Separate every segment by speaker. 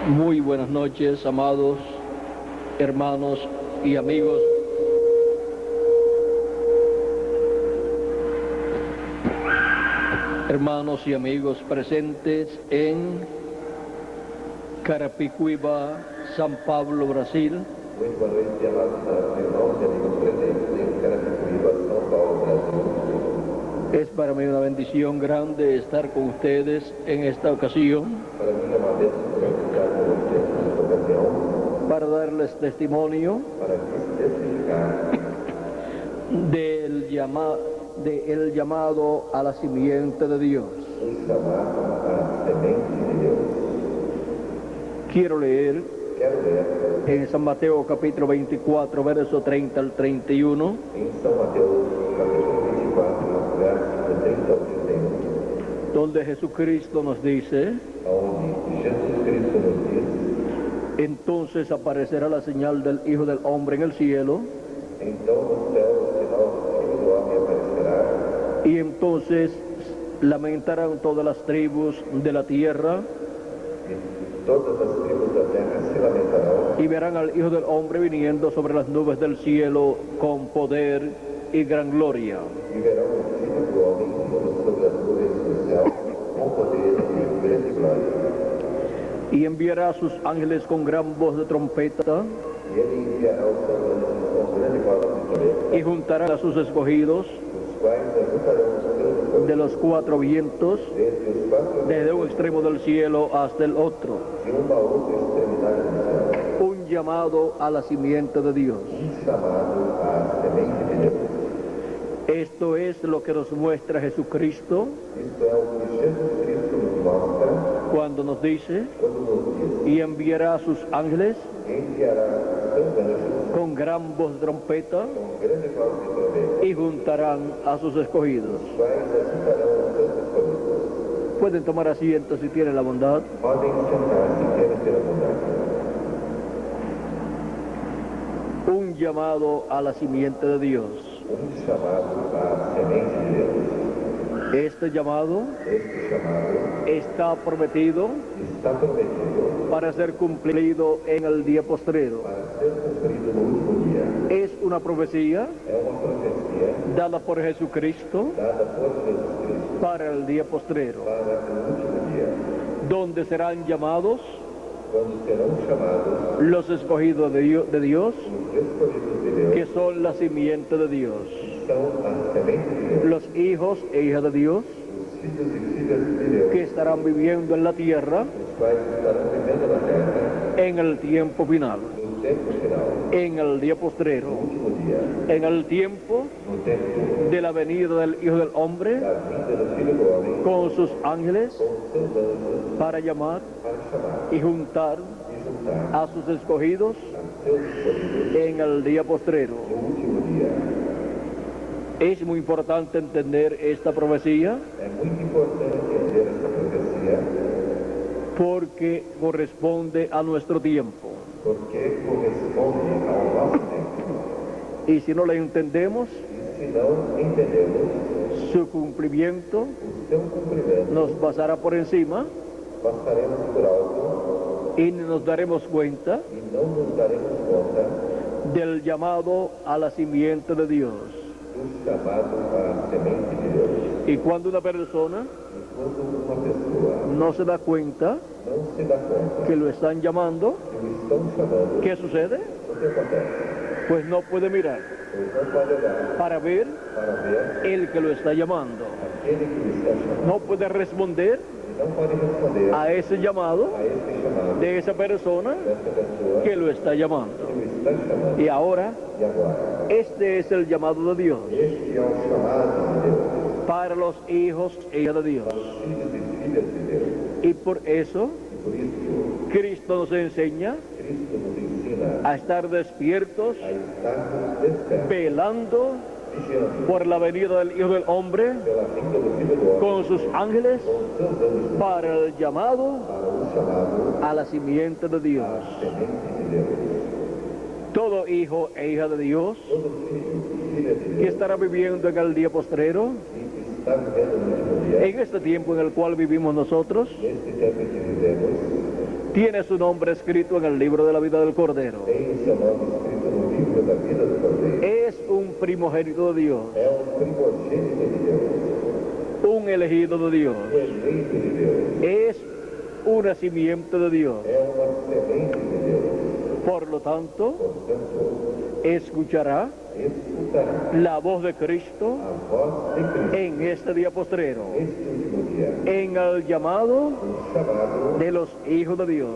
Speaker 1: Muy buenas noches, amados hermanos y amigos. Hermanos y amigos presentes en Carapicuíba, San Pablo, Brasil.
Speaker 2: Muy boa noite, amados irmãos e amigos presentes em Carapicuíba, São Paulo, Brasil.
Speaker 1: Es para mí una bendición grande estar con ustedes en esta ocasión.
Speaker 2: Para mim é uma bênção poder estar com vocês nesta ocasião,
Speaker 1: Para darles testimonio
Speaker 2: para testificar
Speaker 1: del llamado a la simiente de Dios.
Speaker 2: chamado à semente de Deus.
Speaker 1: Quiero leer
Speaker 2: Quero ler
Speaker 1: en San Mateo capítulo 24, verso 30 al 31,
Speaker 2: em São Mateus, capítulo 24, versos de 30 ao 31,
Speaker 1: donde Jesucristo nos dice:
Speaker 2: onde Jesus Cristo nos diz:
Speaker 1: entonces aparecerá la señal del Hijo del Hombre en el cielo,
Speaker 2: então no céu o sinal do Filho do Homem aparecerá,
Speaker 1: y entonces lamentarán todas las tribus de la tierra,
Speaker 2: e todas as tribos da terra se lamentarão,
Speaker 1: y verán al Hijo del Hombre viniendo sobre las nubes del cielo con poder y gran gloria.
Speaker 2: e verão o Filho do Homem vindo sobre as nuvens do céu, com poder e grande glória.
Speaker 1: Y enviará a sus ángeles con gran voz de trompeta,
Speaker 2: E ele enviará os seus anjos com grande voz de trombeta,
Speaker 1: y juntarán a sus escogidos
Speaker 2: os quais ajuntarão os seus escolhidos
Speaker 1: de los cuatro vientos,
Speaker 2: dentre os quatro
Speaker 1: desde un extremo del cielo hasta el otro.
Speaker 2: de uma a outra extremidade do céu,
Speaker 1: Un llamado a la simiente de Dios.
Speaker 2: chamado à semente de Deus.
Speaker 1: Esto es lo que nos muestra Jesucristo
Speaker 2: Isto é o que Jesus Cristo nos mostra
Speaker 1: cuando nos dice:
Speaker 2: quando nos diz:
Speaker 1: y enviará a sus ángeles
Speaker 2: enviará os seus anjos
Speaker 1: con gran voz de trompeta,
Speaker 2: com grande voz de trombeta,
Speaker 1: y juntarán a sus escogidos.
Speaker 2: os quais ajuntarão os seus escolhidos.
Speaker 1: Pueden tomar asiento si tienen la bondad.
Speaker 2: Podem sentar-se e querem ter a bondade.
Speaker 1: Un llamado a la simiente de Dios.
Speaker 2: Chamado à semente de Deus.
Speaker 1: Este llamado
Speaker 2: Este chamado
Speaker 1: está prometido
Speaker 2: está prometido
Speaker 1: para ser cumplido en el día postrero.
Speaker 2: para ser cumprido no último dia.
Speaker 1: Es una profecía
Speaker 2: É uma profecia
Speaker 1: dada por Jesucristo
Speaker 2: dada por Jesus Cristo
Speaker 1: para el día postrero,
Speaker 2: para o último dia,
Speaker 1: donde serán llamados
Speaker 2: quando serão chamados
Speaker 1: los escogidos de Dios,
Speaker 2: os escolhidos de Deus,
Speaker 1: que son la simiente de Dios,
Speaker 2: que são a semente de Deus,
Speaker 1: los hijos e hijas de Dios,
Speaker 2: os filhos e filhas de Deus,
Speaker 1: que estarán viviendo en la tierra
Speaker 2: os quais estarão vivendo na terra
Speaker 1: en el tiempo final,
Speaker 2: no tempo final,
Speaker 1: en el día
Speaker 2: no
Speaker 1: postrero,
Speaker 2: último dia,
Speaker 1: en el tiempo
Speaker 2: no tempo
Speaker 1: de la venida del Hijo del Hombre
Speaker 2: da vinda do Filho do Homem,
Speaker 1: con sus ángeles
Speaker 2: com os seus anjos,
Speaker 1: para llamar
Speaker 2: para chamar
Speaker 1: y juntar
Speaker 2: e juntar
Speaker 1: a sus escogidos
Speaker 2: a seus escolhidos
Speaker 1: en el día postrero.
Speaker 2: no último dia.
Speaker 1: Es muy importante entender esta profecía
Speaker 2: É muito importante entender essa profecia,
Speaker 1: porque corresponde a nuestro tiempo.
Speaker 2: porque corresponde ao nosso tempo.
Speaker 1: Y si no la entendemos,
Speaker 2: E se não entendemos
Speaker 1: su cumplimiento
Speaker 2: o seu cumprimento,
Speaker 1: nos pasará por encima
Speaker 2: passaremos por alto
Speaker 1: y nos daremos cuenta
Speaker 2: e não nos daremos conta
Speaker 1: del llamado a la simiente de Dios.
Speaker 2: do chamado à semente de Deus.
Speaker 1: Y cuando una persona
Speaker 2: E quando uma pessoa
Speaker 1: no se da cuenta
Speaker 2: não se dá conta
Speaker 1: que lo están llamando,
Speaker 2: que o estão chamando,
Speaker 1: ¿qué sucede?
Speaker 2: o que acontece?
Speaker 1: Pues no puede mirar
Speaker 2: Pois não pode olhar
Speaker 1: para ver
Speaker 2: para ver
Speaker 1: el que lo está llamando.
Speaker 2: aquele que o está chamando.
Speaker 1: No puede responder
Speaker 2: E não pode responder
Speaker 1: a esse llamado
Speaker 2: a esse chamado
Speaker 1: de esa persona
Speaker 2: dessa pessoa
Speaker 1: que lo está llamando.
Speaker 2: que o está chamando.
Speaker 1: Y ahora,
Speaker 2: E agora?
Speaker 1: este es el llamado de Dios
Speaker 2: Este é o chamado de Deus,
Speaker 1: para los hijos e hijas de Dios.
Speaker 2: filhos e filhas de Deus.
Speaker 1: Y por eso,
Speaker 2: E por isso,
Speaker 1: Cristo nos enseña
Speaker 2: Cristo nos ensina
Speaker 1: a estar despiertos,
Speaker 2: a estarmos despertos,
Speaker 1: velando
Speaker 2: vigiando
Speaker 1: por la venida del Hijo del Hombre
Speaker 2: pela vinda do Filho do Homem,
Speaker 1: con sus ángeles
Speaker 2: com seus anjos,
Speaker 1: para el llamado
Speaker 2: para o chamado
Speaker 1: a la simiente de Dios.
Speaker 2: à semente de Deus.
Speaker 1: Todo hijo e hija de Dios
Speaker 2: Todo filho e filha de
Speaker 1: que
Speaker 2: Deus
Speaker 1: estará viviendo en el día postrero,
Speaker 2: e que está vivendo no último dia,
Speaker 1: en este tiempo en el cual vivimos nosotros,
Speaker 2: neste tempo em que vivemos,
Speaker 1: tiene su nombre escrito en el libro de la vida del Cordero.
Speaker 2: tem o seu nome escrito no livro da vida do Cordeiro.
Speaker 1: Es un primogénito de Dios,
Speaker 2: É primogênito de Deus,
Speaker 1: un elegido de Dios,
Speaker 2: eleito de Deus,
Speaker 1: es un nacimiento de Dios.
Speaker 2: é uma semente de Deus.
Speaker 1: Por lo tanto,
Speaker 2: Portanto,
Speaker 1: escuchará
Speaker 2: escutará
Speaker 1: la voz de Cristo
Speaker 2: a voz de Cristo
Speaker 1: en este día postrero,
Speaker 2: este último dia,
Speaker 1: en el llamado
Speaker 2: chamado
Speaker 1: de los hijos de Dios,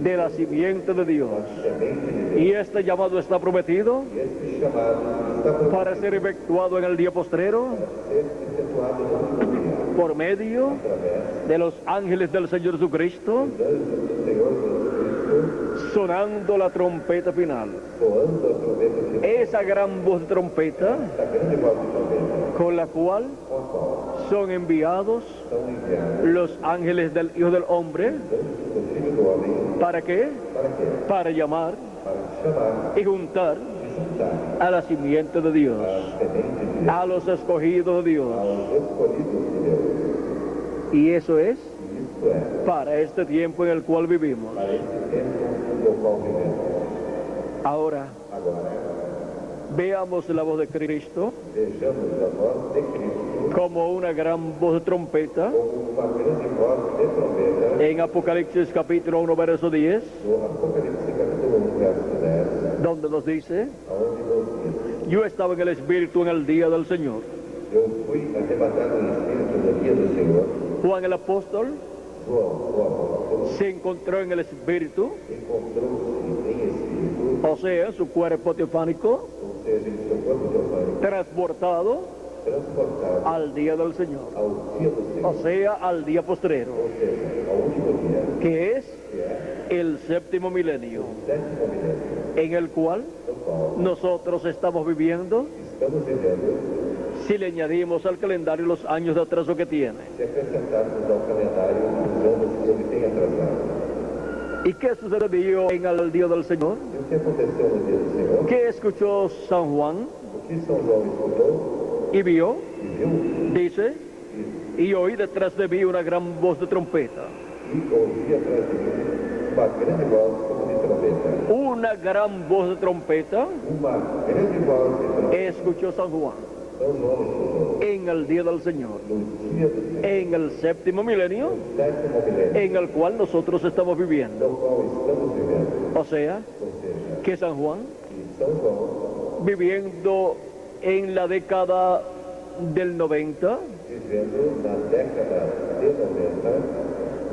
Speaker 1: de la simiente de Dios.
Speaker 2: semente de Deus.
Speaker 1: Y este llamado está prometido
Speaker 2: E este chamado está para
Speaker 1: para ser efectuado en el día postrero
Speaker 2: ser efetuado no último dia,
Speaker 1: por medio
Speaker 2: através
Speaker 1: de los ángeles del Señor Jesucristo,
Speaker 2: dos do Senhor Jesus
Speaker 1: sonando la trompeta final.
Speaker 2: Cristo, soando a trombeta final,
Speaker 1: Esa gran voz de trompeta
Speaker 2: esta grande voz de trombeta,
Speaker 1: con la cual
Speaker 2: com a qual
Speaker 1: son enviados
Speaker 2: são enviados
Speaker 1: los ángeles del Hijo del Hombre.
Speaker 2: do Filho do Homem,
Speaker 1: ¿Para qué?
Speaker 2: para quê?
Speaker 1: Para llamar
Speaker 2: Para chamar
Speaker 1: y juntar
Speaker 2: e juntar
Speaker 1: a la simiente de Dios,
Speaker 2: a semente de Deus,
Speaker 1: a los escogidos de Dios.
Speaker 2: aos escolhidos de Deus.
Speaker 1: Y eso es
Speaker 2: Isso é,
Speaker 1: para este tiempo en el cual vivimos.
Speaker 2: para este tempo no qual vivemos.
Speaker 1: Ahora,
Speaker 2: Agora,
Speaker 1: veamos la voz de Cristo
Speaker 2: vejamos a voz de Cristo
Speaker 1: como una gran voz de trompeta
Speaker 2: como uma grande voz de trombeta
Speaker 1: en Apocalipsis capítulo 1, verso 10,
Speaker 2: no Apocalipse capítulo 1, verso 10,
Speaker 1: donde nos dice:
Speaker 2: onde nos diz:
Speaker 1: yo estaba en el Espíritu en el día del Señor.
Speaker 2: Eu fui arrebatado em espírito no dia do Senhor.
Speaker 1: Juan el apóstol
Speaker 2: João, o apóstolo,
Speaker 1: se encontró en el Espíritu,
Speaker 2: encontrou-se em espírito,
Speaker 1: o sea, en su cuerpo teofánico,
Speaker 2: ou seja, em seu corpo teofânico,
Speaker 1: transportado
Speaker 2: transportado
Speaker 1: al día del Señor,
Speaker 2: ao dia do
Speaker 1: o
Speaker 2: Senhor,
Speaker 1: sea, al día postrero,
Speaker 2: ou seja, ao último dia,
Speaker 1: que es
Speaker 2: que é
Speaker 1: el séptimo milenio,
Speaker 2: o sétimo milênio,
Speaker 1: en el cual
Speaker 2: no qual
Speaker 1: nosotros estamos viviendo,
Speaker 2: estamos vivendo,
Speaker 1: si le añadimos al calendario los años de atraso que tiene.
Speaker 2: se acrescentarmos ao calendário os anos que ele tem atrasado.
Speaker 1: ¿Y qué sucedió en el día del Señor?
Speaker 2: E o que aconteceu no dia do Senhor?
Speaker 1: ¿Qué escuchó San Juan
Speaker 2: O que São João escutou
Speaker 1: y vio?
Speaker 2: e viu,
Speaker 1: Dice: y oí detrás de mí una gran voz de trompeta.
Speaker 2: e ouvi atrás de mim uma grande voz como de trombeta.
Speaker 1: Una gran voz de trompeta
Speaker 2: Uma grande voz de trombeta.
Speaker 1: escuchó San Juan
Speaker 2: São João escutou
Speaker 1: en el día del Señor,
Speaker 2: no dia do Senhor,
Speaker 1: en el séptimo milenio
Speaker 2: sétimo milênio,
Speaker 1: en el cual nosotros estamos viviendo.
Speaker 2: no qual estamos vivendo.
Speaker 1: O sea,
Speaker 2: Ou seja,
Speaker 1: que San Juan,
Speaker 2: que São João,
Speaker 1: viviendo en la década del 90,
Speaker 2: vivendo na década de 90,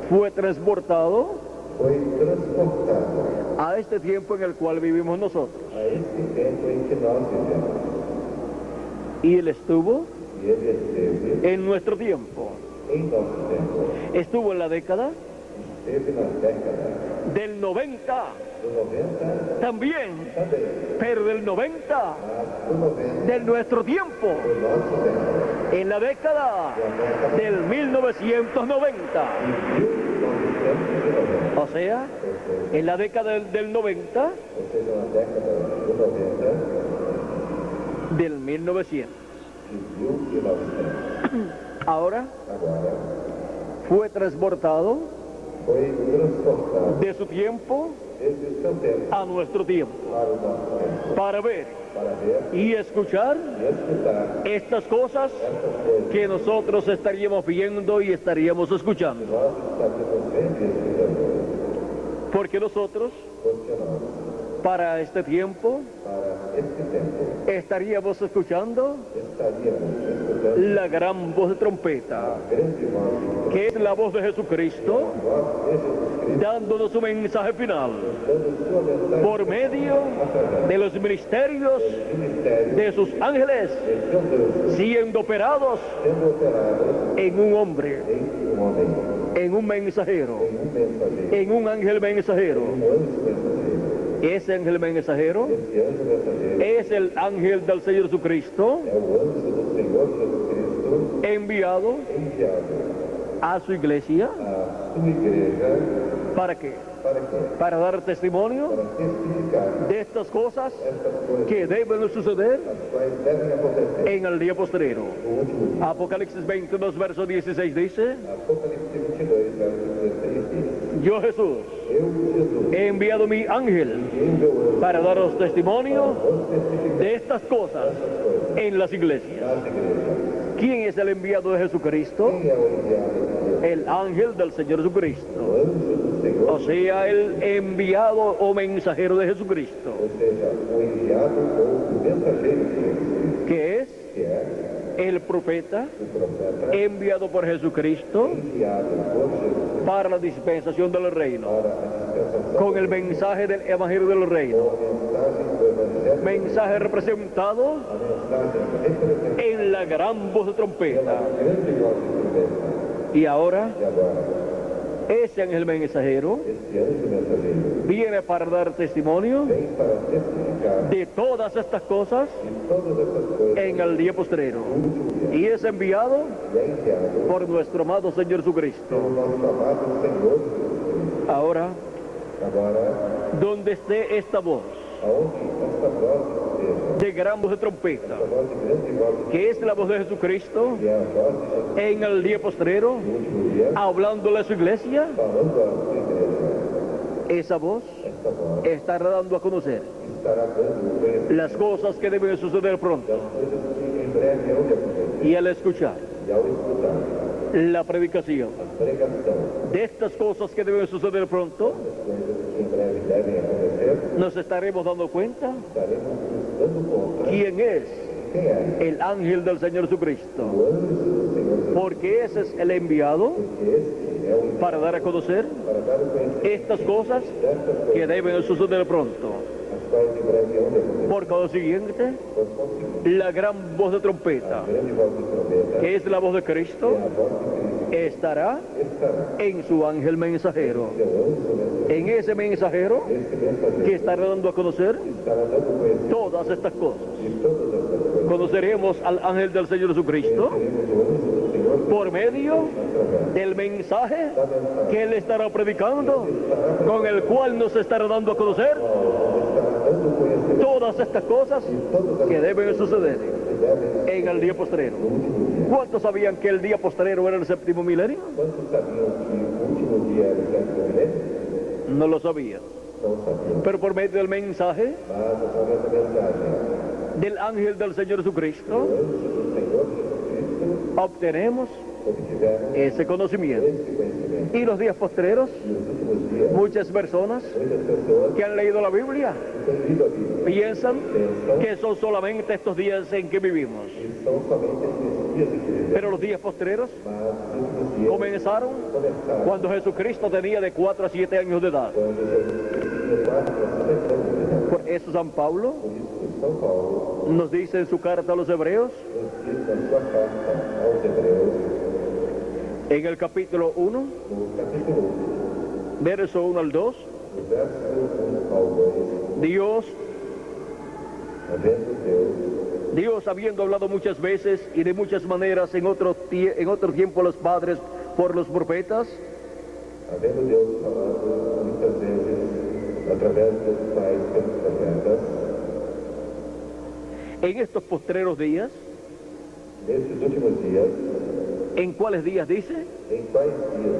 Speaker 1: fue transportado
Speaker 2: foi transportado
Speaker 1: a este tiempo en el cual vivimos nosotros.
Speaker 2: a este tempo em que nós vivemos.
Speaker 1: Y él estuvo
Speaker 2: E ele esteve
Speaker 1: en nuestro tiempo.
Speaker 2: em nosso tempo.
Speaker 1: Estuvo en la década
Speaker 2: Esteve na década
Speaker 1: del 90
Speaker 2: do 90
Speaker 1: también,
Speaker 2: também.
Speaker 1: pero del 90
Speaker 2: Mas do 90
Speaker 1: de nuestro tiempo,
Speaker 2: do nosso tempo.
Speaker 1: en la década del 1990.
Speaker 2: Em 1990.
Speaker 1: O sea, en la década del 90
Speaker 2: Ou seja, na década do 90
Speaker 1: del 1900.
Speaker 2: de 1900.
Speaker 1: Ahora
Speaker 2: Agora,
Speaker 1: fue transportado
Speaker 2: foi transportado
Speaker 1: de su tiempo
Speaker 2: desde o seu tempo
Speaker 1: a nuestro tiempo
Speaker 2: para o nosso tempo,
Speaker 1: para ver
Speaker 2: para ver
Speaker 1: y escuchar
Speaker 2: e escutar
Speaker 1: estas cosas
Speaker 2: essas coisas
Speaker 1: que nosotros estaríamos viendo y estaríamos
Speaker 2: que
Speaker 1: escuchando.
Speaker 2: nós estaremos vendo e escutando.
Speaker 1: Porque nosotros,
Speaker 2: Porque nós,
Speaker 1: para este tiempo,
Speaker 2: para este tempo,
Speaker 1: estaríamos escuchando
Speaker 2: estaríamos escutando
Speaker 1: la gran voz de trompeta,
Speaker 2: a grande voz,
Speaker 1: que es la voz de Jesucristo,
Speaker 2: a voz de Jesus Cristo,
Speaker 1: dándonos su mensaje final
Speaker 2: dando sua mensagem
Speaker 1: por medio de los ministerios
Speaker 2: do ministério
Speaker 1: de sus ángeles
Speaker 2: de seu Deus,
Speaker 1: siendo operados
Speaker 2: sendo operado
Speaker 1: en un hombre,
Speaker 2: em homem,
Speaker 1: en un mensajero,
Speaker 2: mensageiro,
Speaker 1: en un ángel mensajero.
Speaker 2: anjo mensageiro.
Speaker 1: Ese ángel mensajero
Speaker 2: Esse anjo mensageiro
Speaker 1: es el ángel del Señor Jesucristo
Speaker 2: é o anjo do Senhor Jesus Cristo
Speaker 1: enviado
Speaker 2: enviado
Speaker 1: a su iglesia
Speaker 2: à sua igreja
Speaker 1: ¿Para qué?
Speaker 2: ¿Para qué?
Speaker 1: Para dar testimonio
Speaker 2: Para testificar
Speaker 1: de estas cosas
Speaker 2: estas coisas
Speaker 1: que deben suceder
Speaker 2: as quais devem acontecer
Speaker 1: en el día postrero.
Speaker 2: no último dia.
Speaker 1: Apocalipsis 22, verso 16 dice,
Speaker 2: Apocalipse 22, verso 16 diz:
Speaker 1: yo Jesús
Speaker 2: Eu, Jesus,
Speaker 1: he enviado mi ángel
Speaker 2: enviei meu anjo
Speaker 1: para daros testimonio
Speaker 2: vos testificar
Speaker 1: de estas cosas
Speaker 2: estas coisas
Speaker 1: en las iglesias.
Speaker 2: nas igrejas.
Speaker 1: ¿Quién es el enviado de Jesucristo?
Speaker 2: Quem é o enviado de Deus?
Speaker 1: El ángel del Señor
Speaker 2: O
Speaker 1: Jesucristo.
Speaker 2: anjo do Senhor,
Speaker 1: O sea, el enviado o mensajero de Jesucristo.
Speaker 2: ou seja, o enviado ou o mensageiro de Jesus,
Speaker 1: Que es
Speaker 2: que é
Speaker 1: el profeta
Speaker 2: o profeta
Speaker 1: enviado por Jesucristo
Speaker 2: enviado por Jesus
Speaker 1: para la dispensación del reino.
Speaker 2: para a dispensação
Speaker 1: Con el mensaje del evangelio del reino.
Speaker 2: ou mensagem do Evangelho,
Speaker 1: Mensaje representado
Speaker 2: a mensagem representada
Speaker 1: en la gran voz de trompeta.
Speaker 2: pela grande voz de trombeta.
Speaker 1: Y ahora,
Speaker 2: E agora,
Speaker 1: ese ángel mensajero
Speaker 2: este anjo mensageiro
Speaker 1: viene para dar testimonio
Speaker 2: vem para testificar
Speaker 1: de todas estas cosas
Speaker 2: de todas essas coisas
Speaker 1: en el día postrero.
Speaker 2: no último dia.
Speaker 1: Y es enviado
Speaker 2: E é enviado
Speaker 1: por nuestro amado Señor Jesucristo.
Speaker 2: pelo nosso amado Senhor Jesus.
Speaker 1: Ahora,
Speaker 2: Agora,
Speaker 1: donde esté esta voz
Speaker 2: aonde esta voz esteja,
Speaker 1: de gran voz de trompeta,
Speaker 2: esta voz de grande voz,
Speaker 1: que es la voz de Jesucristo
Speaker 2: que é a voz de Jesus
Speaker 1: en el día postrero,
Speaker 2: no último dia,
Speaker 1: hablándole a su iglesia,
Speaker 2: falando à sua igreja,
Speaker 1: esa voz
Speaker 2: esta voz
Speaker 1: estará dando a conocer
Speaker 2: estará dando conhecimento
Speaker 1: las cosas que deben suceder pronto.
Speaker 2: das coisas que em breve hão de acontecer.
Speaker 1: Y al escuchar
Speaker 2: E ao escutar
Speaker 1: la predicación
Speaker 2: a pregação
Speaker 1: de estas cosas que deben suceder pronto,
Speaker 2: das coisas que em breve devem acontecer,
Speaker 1: nos estaremos dando cuenta
Speaker 2: estaremos nos dando conta
Speaker 1: quién es
Speaker 2: quem é
Speaker 1: el ángel del Señor Jesucristo.
Speaker 2: o anjo do Senhor Jesus,
Speaker 1: Porque ese es el enviado
Speaker 2: porque este é o enviado
Speaker 1: para dar a conocer
Speaker 2: para dar o conhecimento
Speaker 1: estas cosas
Speaker 2: destas
Speaker 1: que
Speaker 2: coisas,
Speaker 1: deben suceder pronto.
Speaker 2: as quais em breve hão de acontecer.
Speaker 1: Por consiguiente,
Speaker 2: Por conseguinte,
Speaker 1: la gran voz de trompeta,
Speaker 2: a grande voz de trombeta,
Speaker 1: que es la voz de
Speaker 2: que é
Speaker 1: Cristo,
Speaker 2: a voz de Cristo,
Speaker 1: estará
Speaker 2: estará
Speaker 1: en su ángel mensajero.
Speaker 2: seu anjo mensageiro.
Speaker 1: En ese mensajero
Speaker 2: Este mensageiro
Speaker 1: que estará dando a conocer
Speaker 2: estará dando conhecimento
Speaker 1: todas estas cosas.
Speaker 2: de todas estas coisas.
Speaker 1: Conoceremos al ángel del Señor Jesucristo
Speaker 2: Teremos o anjo do Senhor
Speaker 1: por medio
Speaker 2: através
Speaker 1: del mensaje
Speaker 2: da mensagem
Speaker 1: que él estará predicando, con el cual nos estará dando a conocer
Speaker 2: estará dando conhecimento
Speaker 1: todas estas cosas
Speaker 2: de todas as
Speaker 1: que deben suceder
Speaker 2: que devem
Speaker 1: en el día postrero.
Speaker 2: no último dia.
Speaker 1: ¿Cuántos sabían que el día postrero era el séptimo milenio?
Speaker 2: Quantos sabiam que o último dia era o sétimo milênio?
Speaker 1: No lo sabían.
Speaker 2: Não sabiam.
Speaker 1: Pero por medio del mensaje
Speaker 2: Mas através da mensagem
Speaker 1: del ángel del Señor
Speaker 2: do
Speaker 1: Jesucristo,
Speaker 2: anjo do Senhor Jesus
Speaker 1: obtenemos
Speaker 2: Cristo, obtiveram
Speaker 1: ese conocimiento.
Speaker 2: esse conhecimento.
Speaker 1: Y los días postreros,
Speaker 2: E nos últimos dias,
Speaker 1: muchas personas
Speaker 2: muitas pessoas
Speaker 1: que han leído la Biblia
Speaker 2: que têm lido a Bíblia
Speaker 1: piensan
Speaker 2: pensam
Speaker 1: que son solamente estos días en que vivimos.
Speaker 2: que são somente esses dias em que vivemos.
Speaker 1: Pero los días postreros
Speaker 2: Mas os últimos dias
Speaker 1: comenzaron
Speaker 2: começaram
Speaker 1: cuando Jesucristo tenía de 4 a 7 años de edad.
Speaker 2: quando Jesus tinha 4 a 7 anos de idade.
Speaker 1: Por eso San Pablo
Speaker 2: Por isso, São Paulo
Speaker 1: nos dice en su carta a los Hebreos,
Speaker 2: nos diz na sua carta aos Hebreus,
Speaker 1: en el capítulo 1,
Speaker 2: no capítulo 1,
Speaker 1: verso 1 al 2,
Speaker 2: do verso 1 ao 2,
Speaker 1: Dios,
Speaker 2: havendo
Speaker 1: Dios habiendo hablado muchas veces y de muchas maneras en otro tiempo a los padres por los profetas,
Speaker 2: Deus falado muitas vezes através dos pais pelos profetas,
Speaker 1: en estos postreros días,
Speaker 2: nesses últimos dias,
Speaker 1: ¿en cuáles días dice?
Speaker 2: em quais dias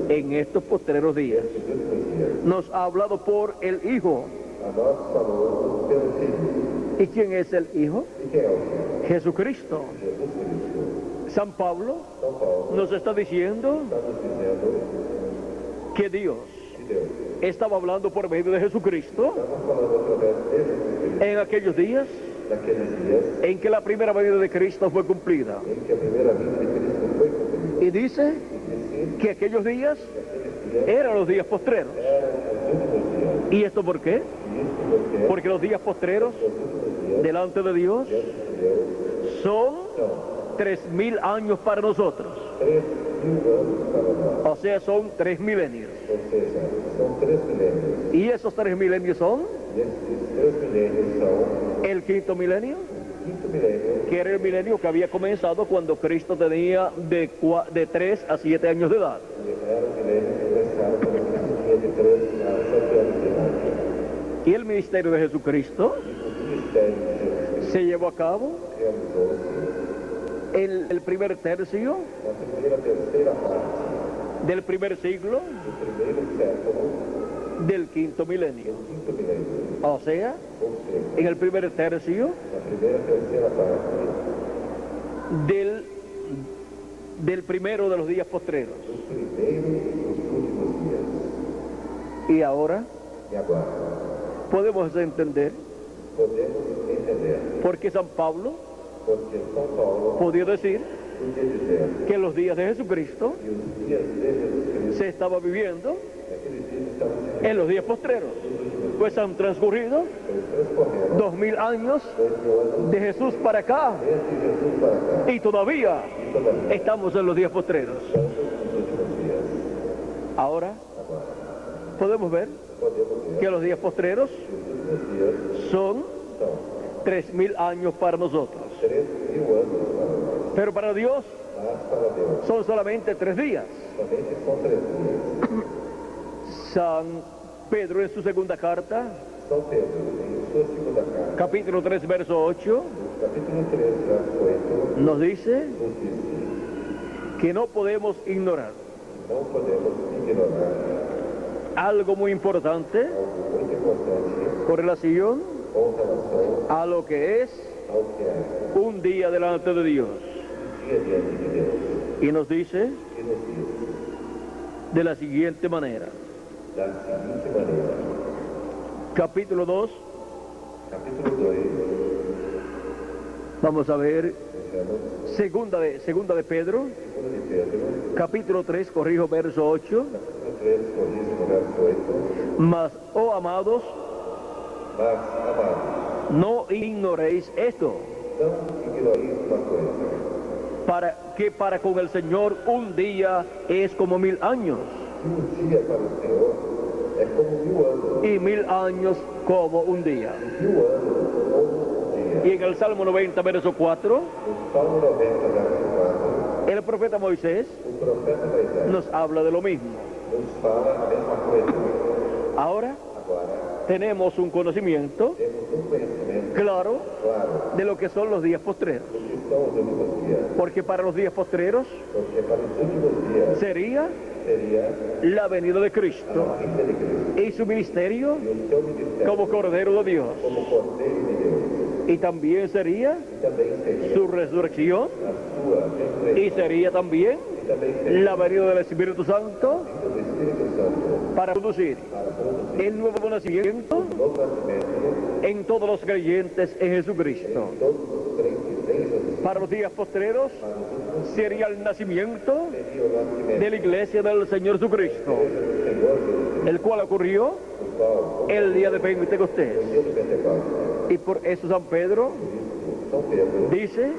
Speaker 2: diz?
Speaker 1: En estos postreros días.
Speaker 2: Nesses últimos dias,
Speaker 1: Nos ha hablado por el Hijo.
Speaker 2: a nós falou pelo Filho.
Speaker 1: ¿Y quién es el Hijo?
Speaker 2: E quem é o Filho?
Speaker 1: Jesucristo.
Speaker 2: Jesus Cristo.
Speaker 1: San Pablo
Speaker 2: São Paulo
Speaker 1: nos está diciendo
Speaker 2: está nos dizendo
Speaker 1: que Dios
Speaker 2: que Deus
Speaker 1: estaba hablando por medio de Jesucristo
Speaker 2: estava falando através de Jesus Cristo
Speaker 1: en aquellos días
Speaker 2: naqueles dias
Speaker 1: en que la primera venida de Cristo fue cumplida.
Speaker 2: em que a primeira vinda de Cristo foi cumprida.
Speaker 1: Y dice
Speaker 2: E disse
Speaker 1: que aquellos días
Speaker 2: que aqueles dias
Speaker 1: eran los días postreros.
Speaker 2: eram os últimos dias.
Speaker 1: ¿Y esto por qué?
Speaker 2: E isso porque
Speaker 1: Porque los días postreros
Speaker 2: os últimos dias
Speaker 1: delante de Dios
Speaker 2: diante de Deus
Speaker 1: son
Speaker 2: são
Speaker 1: 3000 años para nosotros.
Speaker 2: 3.000 anos para nós.
Speaker 1: O sea, son 3 milenios.
Speaker 2: Ou seja, são 3 milênios.
Speaker 1: Y esos 3 milenios son
Speaker 2: E esses 3 milênios são
Speaker 1: el quinto milenio,
Speaker 2: o quinto milênio,
Speaker 1: que era el milenio que había comenzado cuando Cristo tenía de 3 a 7 años de edad.
Speaker 2: que era o milênio que começaram quando Cristo tinha de
Speaker 1: Y el ministerio de Jesucristo
Speaker 2: o ministério de Jesus Cristo
Speaker 1: se llevó a cabo
Speaker 2: realizou-se
Speaker 1: en el primer tercio
Speaker 2: na primeira terceira parte
Speaker 1: del primer siglo
Speaker 2: do primeiro século
Speaker 1: del quinto milenio.
Speaker 2: do quinto milênio,
Speaker 1: O sea,
Speaker 2: ou seja,
Speaker 1: en el primer tercio
Speaker 2: na primeira terceira parte
Speaker 1: del primero de los días postreros.
Speaker 2: dos primeiros dos últimos dias.
Speaker 1: Y ahora
Speaker 2: E agora,
Speaker 1: podemos entender
Speaker 2: podemos entender
Speaker 1: por qué San Pablo
Speaker 2: porque São Paulo
Speaker 1: podía decir
Speaker 2: podia dizer
Speaker 1: que los días de Jesucristo
Speaker 2: que os dias de Jesus Cristo,
Speaker 1: se estaba viviendo
Speaker 2: naqueles dias estavam se
Speaker 1: en los días postreros, pues han transcurrido
Speaker 2: transcorrendo
Speaker 1: 2000 años
Speaker 2: 2000 anos
Speaker 1: de Jesús para acá
Speaker 2: desde Jesus para cá.
Speaker 1: y todavía
Speaker 2: E todavía
Speaker 1: estamos en los días postreros.
Speaker 2: estamos nos últimos dias.
Speaker 1: Ahora
Speaker 2: Agora,
Speaker 1: podemos ver
Speaker 2: podemos ver
Speaker 1: que los días postreros
Speaker 2: que os últimos dias
Speaker 1: son
Speaker 2: são
Speaker 1: 3000 años para nosotros,
Speaker 2: 3.000 anos para nós.
Speaker 1: pero para Dios
Speaker 2: Mas para Deus,
Speaker 1: son solamente 3 días.
Speaker 2: somente são 3 dias.
Speaker 1: San Pedro en su segunda carta,
Speaker 2: São Pedro, em sua segunda carta,
Speaker 1: capítulo 3, verso 8,
Speaker 2: no capítulo 3, verso 8,
Speaker 1: nos dice
Speaker 2: nos diz
Speaker 1: que no podemos ignorar
Speaker 2: que não podemos ignorar
Speaker 1: algo muy importante
Speaker 2: algo muito importante
Speaker 1: con relación
Speaker 2: com relação
Speaker 1: a lo que es
Speaker 2: ao que é
Speaker 1: un día delante de Dios.
Speaker 2: dia diante de Deus.
Speaker 1: Y nos dice
Speaker 2: E nos diz
Speaker 1: de la siguiente manera,
Speaker 2: da seguinte maneira,
Speaker 1: capítulo 2,
Speaker 2: capítulo 2,
Speaker 1: vamos a ver,
Speaker 2: vejamos,
Speaker 1: segunda de Pedro,
Speaker 2: segundo de Pedro,
Speaker 1: capítulo 3, corrijo verso 8,
Speaker 2: capítulo 3, corrijo verso 8,
Speaker 1: mas, oh amados,
Speaker 2: mas, amados,
Speaker 1: no ignoréis esto,
Speaker 2: não ignoreis uma coisa,
Speaker 1: para con el Señor un día es como 1000 años,
Speaker 2: que dia para o Senhor é como 1000 anos,
Speaker 1: y 1000 años como un día.
Speaker 2: 1000 anos como um dia.
Speaker 1: Y en el Salmo 90, verso 4,
Speaker 2: No Salmo 90, verso 4,
Speaker 1: el profeta Moisés
Speaker 2: o profeta Moisés
Speaker 1: nos habla de lo mismo.
Speaker 2: nos fala a mesma coisa.
Speaker 1: Ahora
Speaker 2: Agora,
Speaker 1: tenemos un conocimiento
Speaker 2: temos conhecimento
Speaker 1: claro
Speaker 2: claro
Speaker 1: de lo que son los días postreros,
Speaker 2: do que são os últimos dias,
Speaker 1: porque para los días postreros
Speaker 2: porque para os últimos dias
Speaker 1: sería
Speaker 2: seria
Speaker 1: la venida de Cristo
Speaker 2: a vinda de Cristo
Speaker 1: y su ministerio
Speaker 2: e o seu ministério
Speaker 1: como Cordero de Dios,
Speaker 2: como Cordeiro de Deus,
Speaker 1: y también sería
Speaker 2: e também seria
Speaker 1: su resurrección,
Speaker 2: a sua ressurreição,
Speaker 1: y sería también
Speaker 2: e também seria
Speaker 1: la venida del Espíritu Santo
Speaker 2: a vinda do Espírito Santo
Speaker 1: para producir
Speaker 2: para produzir
Speaker 1: el nuevo nacimiento
Speaker 2: novo nascimento
Speaker 1: en todos los creyentes en Jesucristo.
Speaker 2: em todos os crentes em Jesus.
Speaker 1: Para los días postreros
Speaker 2: Para os últimos
Speaker 1: sería el nacimiento
Speaker 2: seria o nascimento
Speaker 1: de la iglesia del Señor Jesucristo,
Speaker 2: do Senhor Jesus,
Speaker 1: el cual ocurrió
Speaker 2: o qual,
Speaker 1: el día de Pentecostés.
Speaker 2: no dia de Pentecostes,
Speaker 1: Y por eso San Pedro
Speaker 2: São Pedro
Speaker 1: dice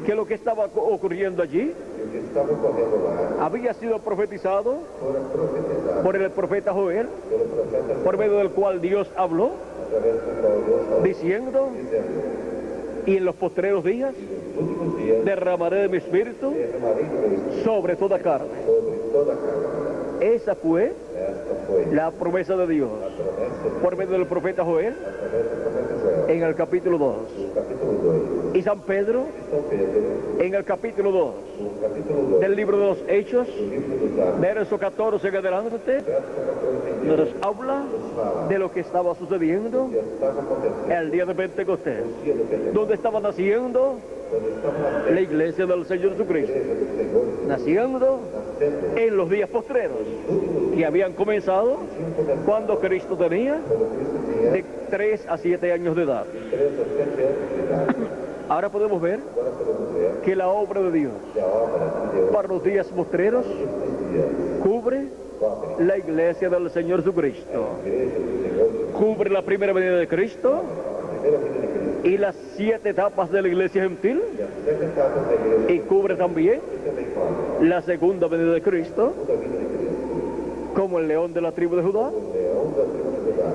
Speaker 1: que lo que estaba ocurriendo allí
Speaker 2: e o que estava ocorrendo lá
Speaker 1: había sido profetizado
Speaker 2: fora profetizado
Speaker 1: por el profeta Joel,
Speaker 2: pelo profeta
Speaker 1: por medio del cual Dios habló,
Speaker 2: através do qual Deus falou,
Speaker 1: diciendo,
Speaker 2: dizendo,
Speaker 1: y en los postreros días
Speaker 2: nos últimos dias
Speaker 1: derramaré de mi espíritu
Speaker 2: derramarei do meu espírito
Speaker 1: sobre toda carne.
Speaker 2: sobre toda a carne.
Speaker 1: Esa fue
Speaker 2: Esta foi
Speaker 1: la promesa de Dios
Speaker 2: a promessa
Speaker 1: por medio del profeta Joel
Speaker 2: através do profeta Joel,
Speaker 1: en el capítulo 2.
Speaker 2: no capítulo 2.
Speaker 1: Y San Pedro
Speaker 2: E São Pedro,
Speaker 1: en el capítulo 2
Speaker 2: no capítulo 2
Speaker 1: del libro de los Hechos,
Speaker 2: do livro dos Atos,
Speaker 1: verso 14 en adelante,
Speaker 2: verso 14 em diante,
Speaker 1: nos habla
Speaker 2: nos fala
Speaker 1: de lo que estaba sucediendo
Speaker 2: que estava acontecendo
Speaker 1: el día de Pentecostés,
Speaker 2: no dia do Pentecostes,
Speaker 1: donde estaba naciendo
Speaker 2: quando estava nascendo
Speaker 1: la iglesia del Señor
Speaker 2: a
Speaker 1: Jesucristo,
Speaker 2: igreja do Senhor,
Speaker 1: naciendo
Speaker 2: nascendo
Speaker 1: en los días postreros que habían comenzado cuando Cristo tenía
Speaker 2: quando Cristo tinha
Speaker 1: de 3 a 7 años de edad.
Speaker 2: 3 a 7 anos de idade.
Speaker 1: Ahora podemos ver
Speaker 2: Agora podemos ver
Speaker 1: que la obra de Dios
Speaker 2: que a obra de Deus
Speaker 1: para los días postreros
Speaker 2: nesses dias
Speaker 1: cubre
Speaker 2: cobre
Speaker 1: la iglesia del Señor Jesucristo,
Speaker 2: a igreja do Senhor,
Speaker 1: cubre la primera venida de Cristo
Speaker 2: a primeira vinda de Cristo
Speaker 1: y las 7 etapas de la iglesia gentil,
Speaker 2: e as 7 etapas da igreja
Speaker 1: y cubre también
Speaker 2: e também cobre
Speaker 1: la segunda venida de Cristo
Speaker 2: a segunda vinda de Cristo,
Speaker 1: como el león de la tribu de Judá,
Speaker 2: o leão da tribo de Judá,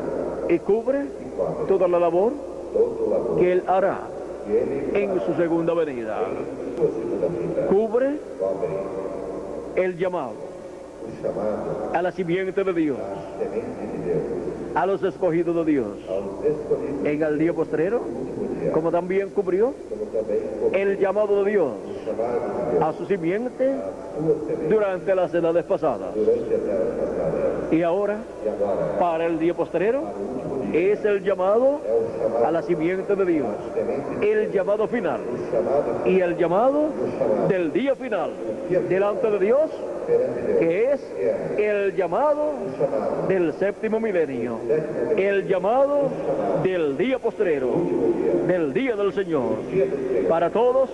Speaker 1: y cubre
Speaker 2: e cobre
Speaker 1: toda la labor
Speaker 2: todo o labor
Speaker 1: que él hará
Speaker 2: que ele
Speaker 1: en su segunda venida.
Speaker 2: em sua segunda vinda,
Speaker 1: Cubre
Speaker 2: cobre
Speaker 1: el llamado
Speaker 2: o chamado
Speaker 1: a la simiente de Dios,
Speaker 2: à semente de Deus,
Speaker 1: a los escogidos de Dios
Speaker 2: aos escolhidos
Speaker 1: en el día postrero,
Speaker 2: no último dia,
Speaker 1: como también cubrió
Speaker 2: como também como
Speaker 1: el llamado de Dios
Speaker 2: chamado de Deus,
Speaker 1: a su simiente
Speaker 2: sua semente
Speaker 1: durante las edades pasadas.
Speaker 2: durante as eras passadas.
Speaker 1: Y ahora,
Speaker 2: E agora,
Speaker 1: para el día postrero,
Speaker 2: para o último dia,
Speaker 1: es el llamado
Speaker 2: é o chamado
Speaker 1: a la simiente de Dios,
Speaker 2: semente de
Speaker 1: el llamado final
Speaker 2: o chamado
Speaker 1: y el llamado del día final delante de Dios,
Speaker 2: perante Deus,
Speaker 1: que es el llamado
Speaker 2: o chamado
Speaker 1: del séptimo milenio, el llamado del día postrero, del día del Señor,
Speaker 2: dia do Senhor,
Speaker 1: para todos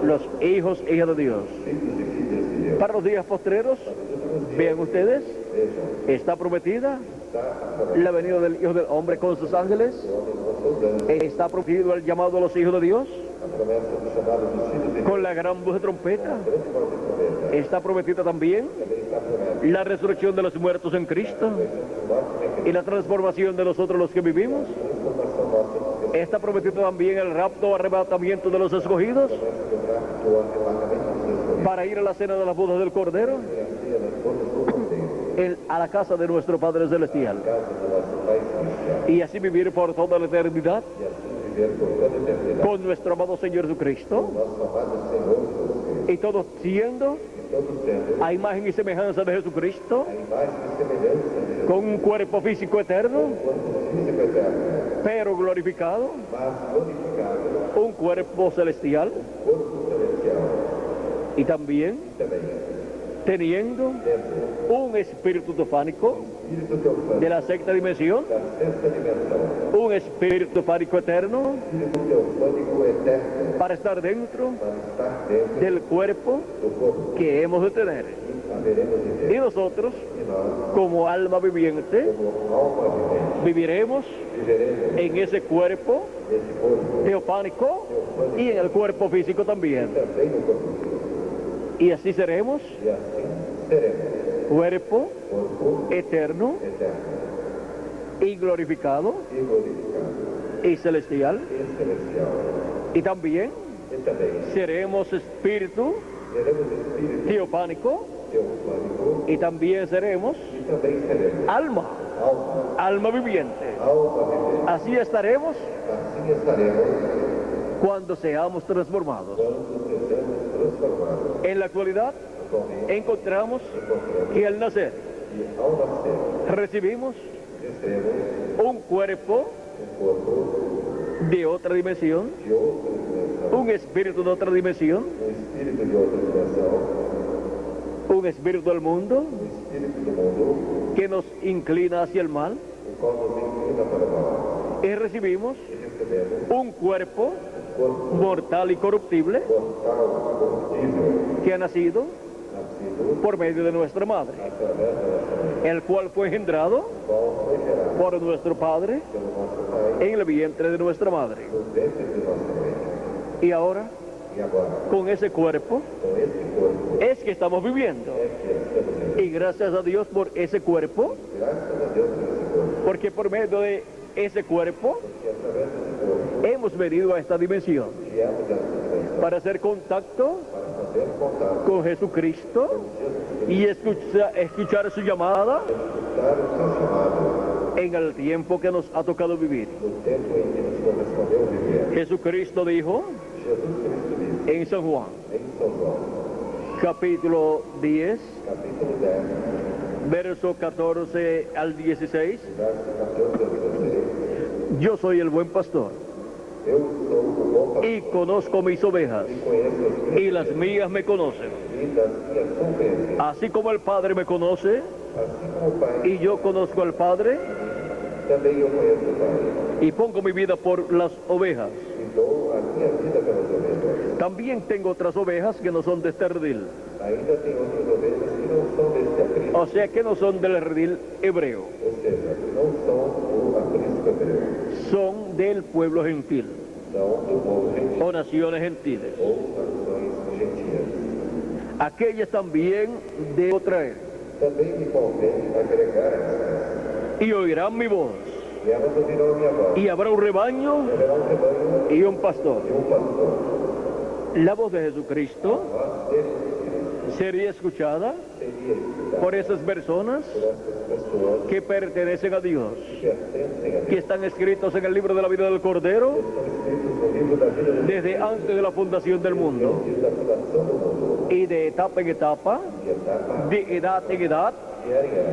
Speaker 1: los hijos e hijas de Dios.
Speaker 2: filhos e filhas de Deus.
Speaker 1: Para los días postreros, vean ustedes,
Speaker 2: Vejam,
Speaker 1: está prometida
Speaker 2: está a promessa
Speaker 1: la venida del Hijo del Hombre con sus ángeles,
Speaker 2: do homem com seus anjos,
Speaker 1: está prometido el llamado a los hijos de Dios
Speaker 2: a promessa do chamado dos filhos de Deus,
Speaker 1: con la gran voz de trompeta,
Speaker 2: grande voz de trombeta,
Speaker 1: está prometida también
Speaker 2: também está a promessa
Speaker 1: la resurrección de los muertos en Cristo
Speaker 2: dos mortos em Cristo,
Speaker 1: y la transformación de nosotros los que vivimos.
Speaker 2: transformação nossa, que
Speaker 1: Está prometido también el rapto o arrebatamiento de los escogidos
Speaker 2: promessa do rapto, do arrebatamento dos escolhidos,
Speaker 1: para ir a la cena de las bodas del Cordero,
Speaker 2: e a ceia das bodas do Cordeiro,
Speaker 1: a la casa de nuestro Padre Celestial,
Speaker 2: casa do nosso Pai Celestial,
Speaker 1: y así vivir por toda la eternidad
Speaker 2: e assim viver por toda a eternidade.
Speaker 1: con nuestro amado Señor Jesucristo,
Speaker 2: Nosso amado Senhor Jesus Cristo,
Speaker 1: y todos siendo
Speaker 2: e todos tendo
Speaker 1: a imagen y semejanza de Jesucristo,
Speaker 2: a imagem e semelhança de Jesus,
Speaker 1: con un cuerpo físico eterno,
Speaker 2: corpo físico eterno,
Speaker 1: pero glorificado,
Speaker 2: mas glorificado,
Speaker 1: un cuerpo celestial,
Speaker 2: corpo celestial,
Speaker 1: y también
Speaker 2: também
Speaker 1: teniendo
Speaker 2: tendo
Speaker 1: un espíritu teofánico
Speaker 2: Espírito teofânico
Speaker 1: de la sexta dimensión,
Speaker 2: da sexta dimensão,
Speaker 1: un espíritu teofánico eterno
Speaker 2: Espírito teofânico eterno,
Speaker 1: para estar dentro
Speaker 2: para estar dentro
Speaker 1: del cuerpo
Speaker 2: do corpo
Speaker 1: que hemos de tener.
Speaker 2: que haveremos de ter.
Speaker 1: Y nosotros,
Speaker 2: E nós,
Speaker 1: como alma viviente,
Speaker 2: como alma vivente,
Speaker 1: viviremos
Speaker 2: viveremos
Speaker 1: en ese cuerpo
Speaker 2: nesse corpo
Speaker 1: teofánico y en el cuerpo físico también.
Speaker 2: também no corpo físico.
Speaker 1: Y así seremos
Speaker 2: E assim seremos
Speaker 1: cuerpo
Speaker 2: corpo
Speaker 1: eterno
Speaker 2: eterno
Speaker 1: y glorificado
Speaker 2: e glorificado
Speaker 1: y celestial.
Speaker 2: e celestial.
Speaker 1: Y también
Speaker 2: E também
Speaker 1: seremos espíritu
Speaker 2: seremos Espírito
Speaker 1: teofánico
Speaker 2: teofânico
Speaker 1: y también seremos
Speaker 2: e também seremos
Speaker 1: alma, alma viviente.
Speaker 2: alma vivente.
Speaker 1: Así estaremos
Speaker 2: Assim estaremos
Speaker 1: cuando seamos transformados.
Speaker 2: quando sejamos transformados.
Speaker 1: En la actualidad
Speaker 2: Atualmente,
Speaker 1: encontramos
Speaker 2: encontramos
Speaker 1: que al nacer
Speaker 2: que ao nascer
Speaker 1: recibimos
Speaker 2: recebemos
Speaker 1: un cuerpo
Speaker 2: corpo
Speaker 1: de otra dimensión,
Speaker 2: de outra dimensão,
Speaker 1: un espíritu de otra dimensión,
Speaker 2: espírito de outra dimensão,
Speaker 1: un espíritu del mundo
Speaker 2: espírito do mundo,
Speaker 1: que nos inclina hacia el mal,
Speaker 2: o qual nos inclina para o mal.
Speaker 1: y recibimos
Speaker 2: E recebemos
Speaker 1: un cuerpo
Speaker 2: corpo
Speaker 1: mortal y corruptible
Speaker 2: mortal, corruptível,
Speaker 1: que ha nacido
Speaker 2: nascido
Speaker 1: por medio de nuestra madre,
Speaker 2: através da nossa mãe,
Speaker 1: el cual fue engendrado
Speaker 2: qual foi gerado
Speaker 1: por nuestro Padre
Speaker 2: pelo nosso Pai
Speaker 1: en el vientre de nuestra madre.
Speaker 2: no ventre de nossa mãe.
Speaker 1: Y ahora,
Speaker 2: E agora,
Speaker 1: con ese cuerpo,
Speaker 2: com esse corpo,
Speaker 1: es que estamos viviendo.
Speaker 2: é que estamos vivendo.
Speaker 1: Y gracias a Dios por ese cuerpo,
Speaker 2: Graças a Deus por esse corpo,
Speaker 1: porque por medio de ese cuerpo
Speaker 2: porque através desse corpo
Speaker 1: hemos venido a esta dimensión
Speaker 2: viemos a essa dimensão
Speaker 1: para hacer contacto
Speaker 2: para fazer contato
Speaker 1: con Jesucristo
Speaker 2: com Jesus Cristo,
Speaker 1: y escuchar su llamada
Speaker 2: escutar o seu chamado
Speaker 1: en el tiempo que nos ha tocado vivir.
Speaker 2: no tempo em que nos correspondeu viver.
Speaker 1: Jesucristo dijo
Speaker 2: Jesus Cristo disse
Speaker 1: en San Juan,
Speaker 2: em São João,
Speaker 1: capítulo 10,
Speaker 2: capítulo 10,
Speaker 1: verso 14 al 16,
Speaker 2: verso 14 a 16,
Speaker 1: yo soy el buen pastor
Speaker 2: eu sou o bom pastor
Speaker 1: y conozco mis ovejas
Speaker 2: e conheço as minhas
Speaker 1: y las mías me conocen.
Speaker 2: e das minhas são conhecidas.
Speaker 1: Así como el Padre me conoce
Speaker 2: Assim como o Pai,
Speaker 1: y yo conozco al Padre
Speaker 2: também eu conheço o Pai
Speaker 1: y pongo mi vida por las ovejas.
Speaker 2: e dou a minha vida pelas ovelhas.
Speaker 1: También tengo otras ovejas que no son de este redil,
Speaker 2: Ainda tem outras ovelhas que não são desse aprisco,
Speaker 1: o sea que no son del redil hebreo,
Speaker 2: ou seja, não são o aprisco hebreu,
Speaker 1: son del pueblo gentil
Speaker 2: são do povo gentil
Speaker 1: o naciones gentiles.
Speaker 2: ou nações gentias.
Speaker 1: Aquellas también debo traer
Speaker 2: Também me convém agregar essas,
Speaker 1: y oirán mi voz
Speaker 2: e elas ouvirão a minha voz.
Speaker 1: y habrá un rebaño
Speaker 2: Haverá um rebanho
Speaker 1: y un pastor.
Speaker 2: e um pastor.
Speaker 1: La voz de Jesucristo
Speaker 2: A voz de Jesus Cristo
Speaker 1: sería escuchada
Speaker 2: seria escutada
Speaker 1: por esas personas
Speaker 2: por essas pessoas
Speaker 1: que pertenecen a Dios,
Speaker 2: que pertencem a Deus,
Speaker 1: que están escritos en el libro de la vida del Cordero
Speaker 2: que estão escritos no livro da vida de
Speaker 1: desde antes de la fundación del mundo,
Speaker 2: Deus, desde a fundação do mundo,
Speaker 1: y de etapa en etapa,
Speaker 2: de etapa
Speaker 1: de edad en edad,
Speaker 2: diária.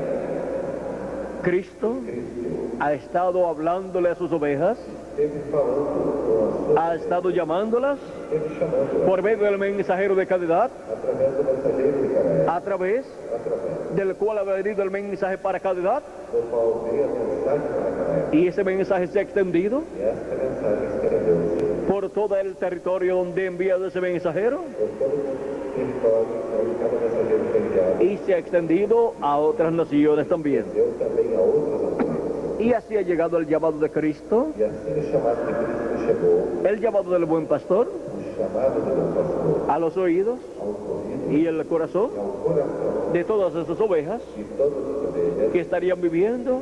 Speaker 1: Cristo
Speaker 2: Cristo
Speaker 1: ha estado hablándole a sus ovejas,
Speaker 2: esteve falando com as suas,
Speaker 1: ha estado llamándolas
Speaker 2: esteve chamando
Speaker 1: por medio del mensajero de cada edad,
Speaker 2: através do mensageiro de cada época,
Speaker 1: a través
Speaker 2: através
Speaker 1: del cual ha venido el mensaje para cada edad,
Speaker 2: do qual veio a mensagem para cada época.
Speaker 1: y ese mensaje se ha extendido
Speaker 2: E esta mensagem estendeu-se
Speaker 1: por todo el territorio donde ha enviado ese mensajero,
Speaker 2: por todo o território onde cada mensageiro foi enviado,
Speaker 1: y se ha extendido a otras naciones también.
Speaker 2: deu também a outras nações.
Speaker 1: Y así ha llegado el llamado de Cristo,
Speaker 2: E assim o chamado de Cristo chegou,
Speaker 1: el llamado del buen pastor,
Speaker 2: o chamado do bom pastor,
Speaker 1: a los oídos
Speaker 2: aos ouvidos
Speaker 1: y el corazón
Speaker 2: e ao coração
Speaker 1: de todas esas ovejas
Speaker 2: de todas as ovelhas
Speaker 1: que estarían viviendo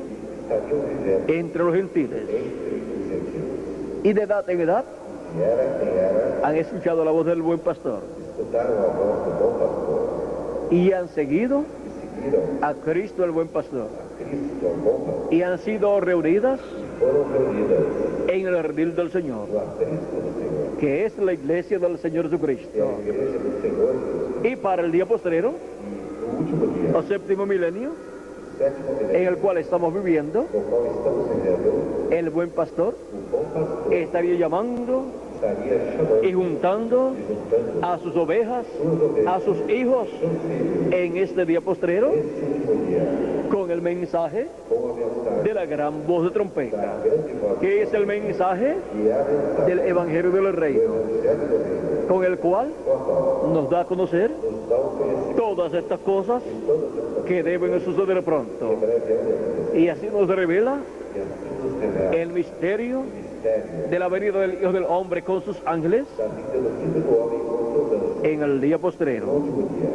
Speaker 2: que estariam vivendo
Speaker 1: entre los gentiles.
Speaker 2: entre os gentios.
Speaker 1: Y de edad en edad
Speaker 2: E era quem era,
Speaker 1: han escuchado la voz del buen pastor
Speaker 2: escutaram a voz do bom pastor
Speaker 1: y han seguido
Speaker 2: e seguiram
Speaker 1: a Cristo el buen pastor.
Speaker 2: a Cristo, ao bom pastor,
Speaker 1: Y han sido reunidas
Speaker 2: foram reunidas
Speaker 1: en el redil del Señor,
Speaker 2: no aprisco do Senhor,
Speaker 1: que es la iglesia del Señor
Speaker 2: que é a
Speaker 1: Jesucristo.
Speaker 2: igreja do Senhor Jesus.
Speaker 1: Y para el día postrero,
Speaker 2: No último dia,
Speaker 1: o séptimo milenio,
Speaker 2: sétimo
Speaker 1: en
Speaker 2: milenio,
Speaker 1: el cual estamos viviendo,
Speaker 2: no qual estamos vivendo,
Speaker 1: el buen pastor
Speaker 2: o bom pastor
Speaker 1: estaría llamando
Speaker 2: estaria chamando
Speaker 1: y juntando
Speaker 2: e juntando
Speaker 1: a sus ovejas,
Speaker 2: suas ovelhas,
Speaker 1: a sus hijos,
Speaker 2: seus filhos,
Speaker 1: en este día postrero,
Speaker 2: nesse último dia,
Speaker 1: con el mensaje
Speaker 2: com a mensagem
Speaker 1: de la gran voz de
Speaker 2: da
Speaker 1: trompeta,
Speaker 2: grande voz,
Speaker 1: que es el mensaje
Speaker 2: que é a mensagem
Speaker 1: del Evangelio del
Speaker 2: do
Speaker 1: Reino,
Speaker 2: Evangelho do Reino,
Speaker 1: con el cual
Speaker 2: com a qual
Speaker 1: nos da a conocer
Speaker 2: nos dá o conhecimento
Speaker 1: todas estas cosas
Speaker 2: de todas estas
Speaker 1: que deben suceder pronto.
Speaker 2: que breve hão de acontecer.
Speaker 1: Y así nos revela
Speaker 2: E assim nos revela
Speaker 1: el misterio
Speaker 2: o mistério
Speaker 1: de la venida del Hijo del Hombre con sus ángeles
Speaker 2: da vida do Filho do Homem com seus anjos,
Speaker 1: en el día
Speaker 2: no
Speaker 1: postrero.
Speaker 2: último dia,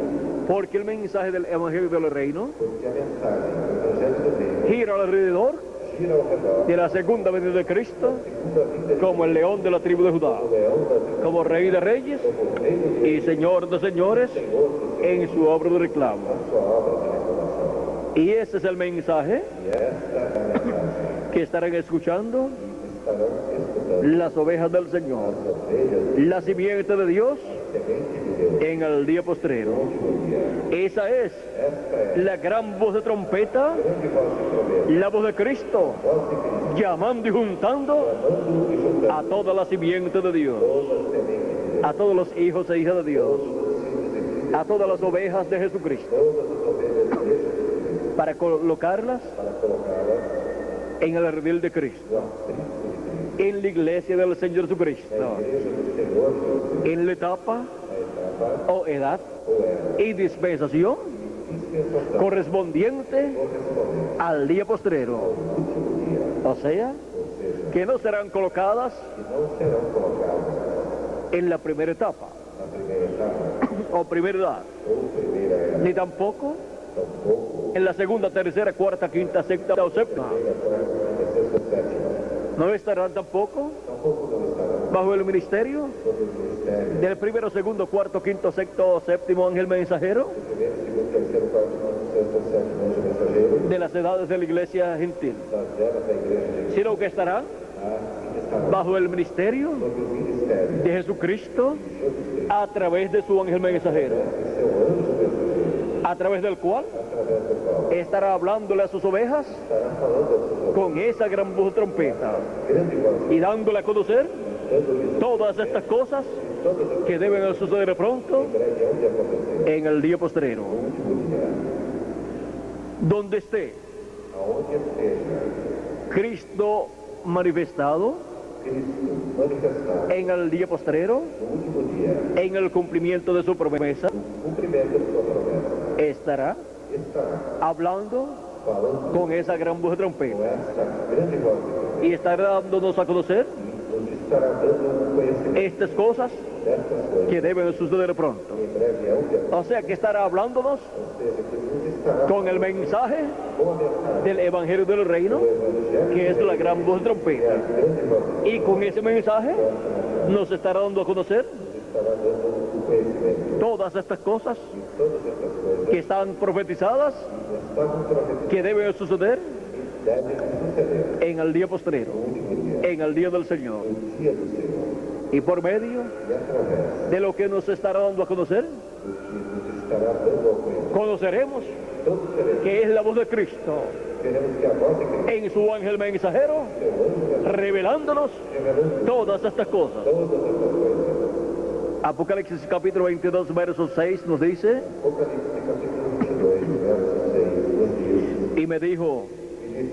Speaker 1: Porque el mensaje del Evangelio del Reino
Speaker 2: porque a mensagem do Evangelho do Reino
Speaker 1: gira alrededor
Speaker 2: gira ao redor
Speaker 1: de la segunda venida de Cristo
Speaker 2: segunda vinda de
Speaker 1: como el león de la tribu de Judá,
Speaker 2: o leão da tribo,
Speaker 1: como Rey de Reyes
Speaker 2: como Rei do Rei,
Speaker 1: y Señor de Señores
Speaker 2: Senhor do Senhor,
Speaker 1: en su obra de reclamo.
Speaker 2: sua obra de reclamação.
Speaker 1: Y ese es el mensaje
Speaker 2: E esta é a mensagem
Speaker 1: que estarán escuchando
Speaker 2: que estarão escutando
Speaker 1: las ovejas del Señor,
Speaker 2: as ovelhas,
Speaker 1: la simiente de Dios
Speaker 2: semente de Deus,
Speaker 1: en el día postrero.
Speaker 2: no último dia.
Speaker 1: Esa es
Speaker 2: Esta é
Speaker 1: la gran voz de trompeta,
Speaker 2: a grande voz de trombeta,
Speaker 1: la voz de Cristo,
Speaker 2: voz de Cristo,
Speaker 1: llamando y juntando
Speaker 2: chamando e juntando
Speaker 1: a toda la simiente de Dios,
Speaker 2: todas as sementes de Deus,
Speaker 1: a todos los hijos e hijas de Dios,
Speaker 2: todos os filhos de Cristo,
Speaker 1: a todas las ovejas de Jesucristo,
Speaker 2: todas as ovelhas de Jesus,
Speaker 1: para colocarlas
Speaker 2: para colocá-las
Speaker 1: en el redil de Cristo,
Speaker 2: no aprisco de Cristo,
Speaker 1: en la iglesia del Señor
Speaker 2: na
Speaker 1: Jesucristo,
Speaker 2: igreja do Senhor Jesus,
Speaker 1: en la etapa
Speaker 2: a etapa
Speaker 1: o edad
Speaker 2: ou era
Speaker 1: y dispensación
Speaker 2: dispensação
Speaker 1: correspondiente
Speaker 2: correspondente
Speaker 1: al día postrero,
Speaker 2: ao último dia,
Speaker 1: o sea,
Speaker 2: ou seja,
Speaker 1: que no serán colocadas
Speaker 2: que não serão colocadas
Speaker 1: en la primera etapa
Speaker 2: na primeira etapa
Speaker 1: o primera edad,
Speaker 2: ou primeira era,
Speaker 1: ni tampoco
Speaker 2: tampouco
Speaker 1: en la segunda, tercera, cuarta, quinta, sexta o séptima.
Speaker 2: primeira, quarta, quinta, sexta, sétima,
Speaker 1: No estarán tampoco
Speaker 2: tampouco não estarão
Speaker 1: bajo el ministerio
Speaker 2: sob o ministério
Speaker 1: del primero, segundo, cuarto, quinto, sexto o séptimo ángel mensajero
Speaker 2: do primeiro, segundo, terceiro, quarto, quinto, sexto, sétimo anjo mensageiro,
Speaker 1: de las edades de la iglesia gentil,
Speaker 2: das eras da igreja de
Speaker 1: sino que estarán
Speaker 2: que estarão
Speaker 1: bajo el ministerio
Speaker 2: sob o ministério
Speaker 1: de Jesucristo
Speaker 2: de Jesus Cristo,
Speaker 1: a través de su ángel mensajero,
Speaker 2: e seu anjo mensageiro,
Speaker 1: a través del cual
Speaker 2: através do qual
Speaker 1: estará hablándole a sus ovejas
Speaker 2: estará falando a suas ovelhas,
Speaker 1: con esa gran voz de trompeta
Speaker 2: grande voz,
Speaker 1: y dándole a conocer
Speaker 2: dando-lhes
Speaker 1: todas estas cosas
Speaker 2: todas as
Speaker 1: que deben suceder pronto
Speaker 2: que breve hão de acontecer
Speaker 1: en el día postrero,
Speaker 2: no último dia,
Speaker 1: donde esté
Speaker 2: aonde esteja
Speaker 1: Cristo manifestado
Speaker 2: Cristo manifestado
Speaker 1: en el día postrero,
Speaker 2: no último dia,
Speaker 1: en el cumplimiento de su promesa,
Speaker 2: no cumprimento de sua promessa,
Speaker 1: estará
Speaker 2: estará
Speaker 1: hablando
Speaker 2: falando
Speaker 1: con esa gran voz de
Speaker 2: com
Speaker 1: trompeta
Speaker 2: essa grande voz de Cristo,
Speaker 1: y estará dándonos a conocer
Speaker 2: e nos estará dando um conhecimento
Speaker 1: estas cosas
Speaker 2: destas coisas
Speaker 1: que deben suceder pronto.
Speaker 2: que em breve hão de acontecer,
Speaker 1: O sea que estará hablándonos
Speaker 2: ou seja, que nos estará
Speaker 1: con el mensaje
Speaker 2: com a mensagem
Speaker 1: del Evangelio del Reino,
Speaker 2: do Evangelho,
Speaker 1: que es la gran voz de
Speaker 2: que é
Speaker 1: trompeta.
Speaker 2: a grande voz de
Speaker 1: Y con ese mensaje nos estará dando a conocer
Speaker 2: Cristo, estava dando o conhecimento.
Speaker 1: Todas estas cosas
Speaker 2: E todas estas coisas
Speaker 1: que están profetizadas,
Speaker 2: estavam profetizadas
Speaker 1: que deben suceder
Speaker 2: e devem suceder
Speaker 1: en el día postrero,
Speaker 2: no último dia,
Speaker 1: en el día del Señor.
Speaker 2: no dia do Senhor.
Speaker 1: Y por medio
Speaker 2: E através
Speaker 1: de lo que nos estará dando a conocer,
Speaker 2: do que nos estará dando ao conhecer,
Speaker 1: conoceremos
Speaker 2: todos seremos.
Speaker 1: que es la voz de Cristo
Speaker 2: Queremos que a voz de Cristo,
Speaker 1: en su ángel mensajero,
Speaker 2: seu anjo,
Speaker 1: revelándonos
Speaker 2: revelando
Speaker 1: todas estas cosas.
Speaker 2: todas estas coisas.
Speaker 1: Apocalipsis capítulo 22, verso 6 nos dice,
Speaker 2: Apocalipse capítulo 22, verso 6, nos diz,
Speaker 1: y me dijo,
Speaker 2: e diz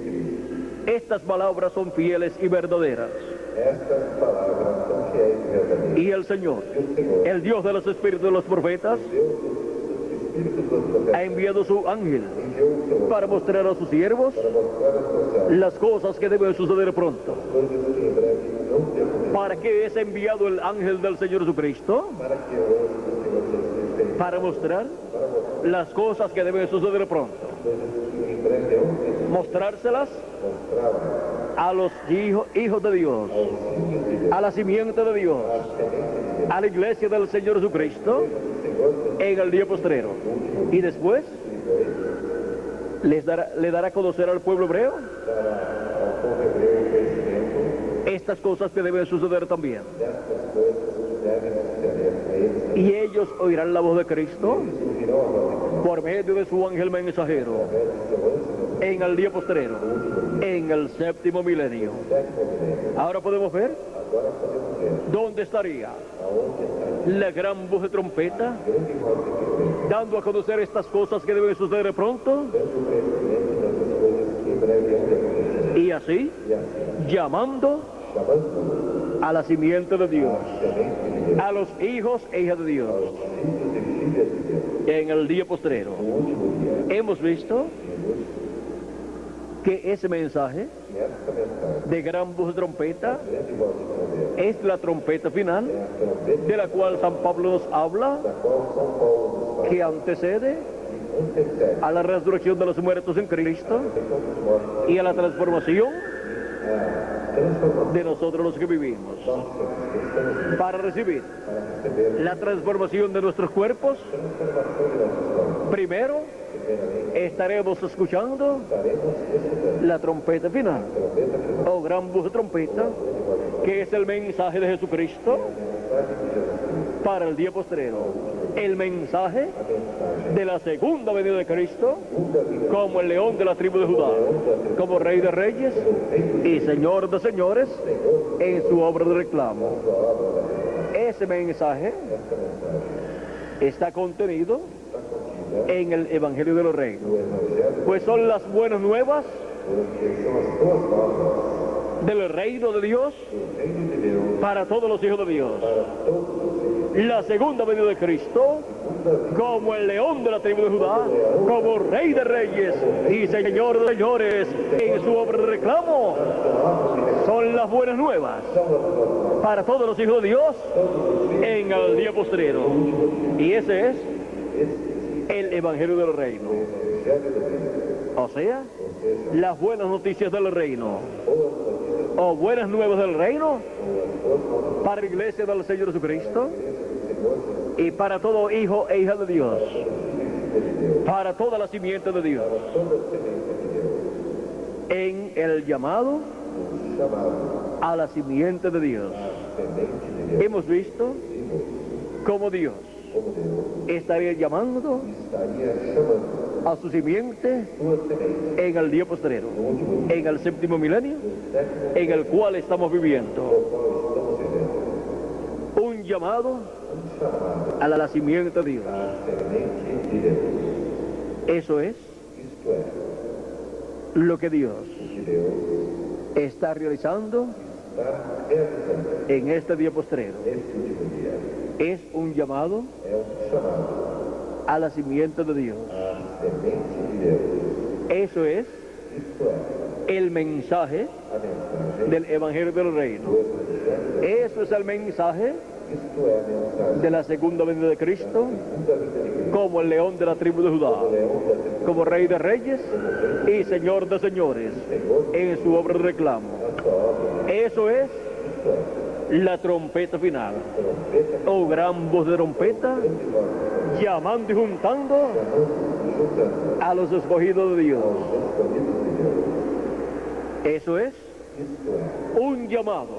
Speaker 2: que
Speaker 1: estas palabras son fieles y verdaderas.
Speaker 2: estas palavras são fiéis e verdadeiras.
Speaker 1: Y el Señor,
Speaker 2: E o Senhor,
Speaker 1: el Dios de los espíritus de los profetas,
Speaker 2: Deus dos espíritos dos profetas,
Speaker 1: ha enviado su ángel
Speaker 2: enviou o seu anjo
Speaker 1: para mostrar a sus siervos
Speaker 2: para mostrar a seus servos
Speaker 1: las cosas que deben suceder pronto.
Speaker 2: coisas que em breve não devam.
Speaker 1: ¿Para qué es enviado el ángel del Señor Jesucristo?
Speaker 2: Para que o anjo do Senhor Jesus Cristo,
Speaker 1: Para mostrar
Speaker 2: para mostrar
Speaker 1: las cosas que deben suceder pronto.
Speaker 2: coisas que em breve hão de
Speaker 1: Mostrárselas
Speaker 2: mostrar
Speaker 1: a los hijos de Dios,
Speaker 2: aos filhos de Deus,
Speaker 1: a la simiente de Dios,
Speaker 2: à semente de Deus,
Speaker 1: a la iglesia del Señor Jesucristo
Speaker 2: do Senhor
Speaker 1: en el día postrero. Y después le dará a conocer al pueblo hebreo
Speaker 2: dará ao povo hebreu o conhecimento
Speaker 1: estas cosas que deben suceder también.
Speaker 2: destas coisas que devem suceder a eles.
Speaker 1: Y ellos oirán la voz de Cristo
Speaker 2: Eles ouvirão a voz de Cristo
Speaker 1: por medio de su ángel mensajero
Speaker 2: através do seu anjo
Speaker 1: en el día postrero, en el séptimo milenio.
Speaker 2: no sétimo milênio.
Speaker 1: Ahora podemos ver
Speaker 2: Agora podemos ver
Speaker 1: dónde estaría
Speaker 2: aonde está
Speaker 1: la gran voz de trompeta
Speaker 2: a grande voz de Cristo,
Speaker 1: dando a conocer estas cosas que deben suceder pronto,
Speaker 2: dando o conhecimento dessas coisas que em breve hão de acontecer.
Speaker 1: y así
Speaker 2: E assim,
Speaker 1: llamando
Speaker 2: chamando
Speaker 1: a la simiente de Dios,
Speaker 2: a semente de Deus,
Speaker 1: a los hijos e hijas de Dios,
Speaker 2: aos filhos e filhas de Deus,
Speaker 1: en el día postrero.
Speaker 2: no último dia,
Speaker 1: Hemos visto
Speaker 2: vimos
Speaker 1: que esse mensaje
Speaker 2: que esta mensagem,
Speaker 1: de gran voz de trompeta
Speaker 2: grande voz de trombeta,
Speaker 1: es la trompeta final,
Speaker 2: é a trombeta
Speaker 1: de la cual San Pablo nos habla,
Speaker 2: da qual São Paulo nos fala,
Speaker 1: que antecede
Speaker 2: que antecede
Speaker 1: a la resurrección de los muertos en Cristo
Speaker 2: a ressurreição dos mortos,
Speaker 1: y a la transformación
Speaker 2: a transformação
Speaker 1: de nosotros los que vivimos,
Speaker 2: nossa que estamos vivos,
Speaker 1: para recibir
Speaker 2: para receber
Speaker 1: la transformación de nuestros cuerpos.
Speaker 2: a transformação de nossos corpos.
Speaker 1: Primero
Speaker 2: Primeiramente,
Speaker 1: estaremos escuchando
Speaker 2: estaremos escutando
Speaker 1: la trompeta final,
Speaker 2: a trombeta final,
Speaker 1: o gran voz de trompeta, que es el mensaje de Jesucristo
Speaker 2: a mensagem de Jesus Cristo,
Speaker 1: para el día postrero, el mensaje
Speaker 2: a mensagem
Speaker 1: de la segunda venida de Cristo
Speaker 2: segunda vinda
Speaker 1: como el león de la tribu de Judá, como rey de reyes y señor de señores en su obra de reclamo.
Speaker 2: sua obra da redenção.
Speaker 1: Ese mensaje
Speaker 2: Esta mensagem
Speaker 1: está contenido
Speaker 2: está contida
Speaker 1: en el Evangelio de los Reinos,
Speaker 2: no Evangelho,
Speaker 1: pues son las buenas nuevas
Speaker 2: porque são as boas novas
Speaker 1: del reino de Dios
Speaker 2: do reino de Deus
Speaker 1: para todos los hijos de Dios.
Speaker 2: para todos os filhos.
Speaker 1: La segunda venida de Cristo
Speaker 2: Segunda vinda
Speaker 1: como el león de la tribu de Judá, como rey de reyes y señor de señores en su obra de reclamo, son las buenas nuevas
Speaker 2: são as boas novas.
Speaker 1: para todos los hijos de Dios en el día postrero. Y ese es el Evangelio del Reino,
Speaker 2: O Evangelho do reino,
Speaker 1: o sea,
Speaker 2: ou seja,
Speaker 1: las buenas noticias del reino,
Speaker 2: boas notícias
Speaker 1: o buenas nuevas del reino
Speaker 2: ou as boas novas
Speaker 1: para la iglesia del Señor Jesucristo
Speaker 2: do Senhor Jesus
Speaker 1: y para todo hijo e hija de Dios,
Speaker 2: Cristo de Deus,
Speaker 1: para toda la simiente de Dios,
Speaker 2: para toda a semente de Deus,
Speaker 1: en el llamado
Speaker 2: o chamado
Speaker 1: a la simiente de Dios.
Speaker 2: a semente de Deus.
Speaker 1: Hemos visto
Speaker 2: Vimos
Speaker 1: cómo Dios
Speaker 2: como Deus
Speaker 1: estaría llamando
Speaker 2: estaria chamando
Speaker 1: a su simiente
Speaker 2: sua semente
Speaker 1: en el día postrero,
Speaker 2: no último dia,
Speaker 1: en el séptimo milenio,
Speaker 2: no sétimo
Speaker 1: en el cual estamos viviendo.
Speaker 2: ao qual estamos vivendo.
Speaker 1: Un llamado
Speaker 2: Chamado
Speaker 1: a la simiente de Dios.
Speaker 2: a semente de Deus.
Speaker 1: Eso es
Speaker 2: Isto é,
Speaker 1: lo que Dios
Speaker 2: o que Deus
Speaker 1: está realizando
Speaker 2: está realizando
Speaker 1: en este día postrero.
Speaker 2: neste último dia.
Speaker 1: Es un llamado
Speaker 2: É chamado
Speaker 1: a la simiente de Dios.
Speaker 2: a semente de Deus.
Speaker 1: Eso es
Speaker 2: Isto é,
Speaker 1: el mensaje
Speaker 2: a mensagem
Speaker 1: del Evangelio del Reino.
Speaker 2: do Evangelho.
Speaker 1: Eso es el mensaje
Speaker 2: Isto é a mensagem
Speaker 1: de la segunda venida de Cristo
Speaker 2: segunda vinda de Cristo,
Speaker 1: como el león de la tribu de Judá,
Speaker 2: o leão da tribo
Speaker 1: como rey de reyes y señor de señores
Speaker 2: do Senhor,
Speaker 1: en su obra de reclamo.
Speaker 2: a sua obra.
Speaker 1: Eso es
Speaker 2: Isto
Speaker 1: la trompeta final.
Speaker 2: trompeta,
Speaker 1: Oh gran voz de trompeta, llamando y juntando
Speaker 2: juntando
Speaker 1: a los escogidos de Dios.
Speaker 2: escolhidos de Deus.
Speaker 1: Eso es
Speaker 2: Isto é,
Speaker 1: un llamado